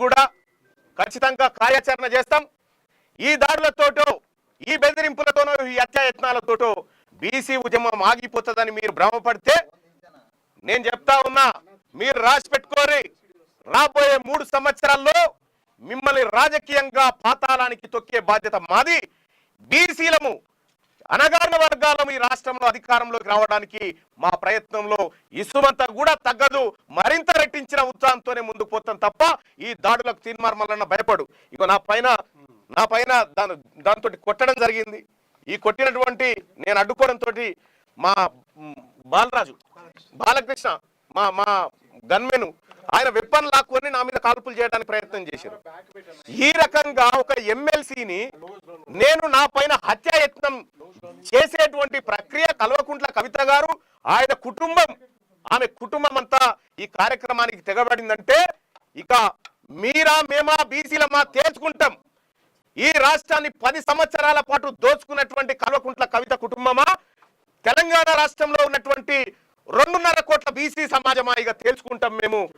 కూడా ఖచ్చితంగా కార్యాచరణ చేస్తాం. ఈ దాడులతోటో ఈ బెదిరింపులతోనో ఈ హత్యాయత్నాలతోటో బీసీ ఉద్యమం ఆగిపోతుందని మీరు భ్రమపడితే నేను చెప్తా ఉన్నా, మీరు రాసి పెట్టుకోరి. రాబోయే 3 సంవత్సరాల్లో మిమ్మల్ని రాజకీయంగా పాతాళానికి తొక్కే బాధ్యత మాది. బీసీలము అనగారిన వర్గాలను ఈ రాష్ట్రంలో అధికారంలోకి రావడానికి మా ప్రయత్నంలో ఇసుమంతా కూడా తగ్గదు. మరింత రెట్టించిన ఉత్సాహంతోనే ముందుకు పోతాం తప్ప ఈ దాడులకు తీర్మార్మలన్న భయపడు. ఇక నా పైన దాంతో కొట్టడం జరిగింది. ఈ కొట్టినటువంటి నేను అడ్డుకోవడంతో మా బాలకృష్ణ మా గన్మెను ఆయన వెప్పన్ లాక్కొని నా మీద కాల్పులు చేయడానికి ప్రయత్నం చేశారు. ఈ రకంగా ఒక ఎమ్మెల్సీని నేను నా పైన హత్యాయత్నం చేసేటువంటి ప్రక్రియ కల్వకుంట్ల కవిత గారు ఆయన కుటుంబం ఆమె కుటుంబం అంతా ఈ కార్యక్రమానికి తెగబడిందంటే ఇక మీరా మేమా బీసీలమా తేల్చుకుంటాం. ఈ రాష్ట్రాన్ని 10 సంవత్సరాల పాటు దోచుకున్నటువంటి కల్వకుంట్ల కవిత కుటుంబమా, తెలంగాణ రాష్ట్రంలో ఉన్నటువంటి 2.5 కోట్ల బీసీ సమాజమా ఇక తేల్చుకుంటాం మేము.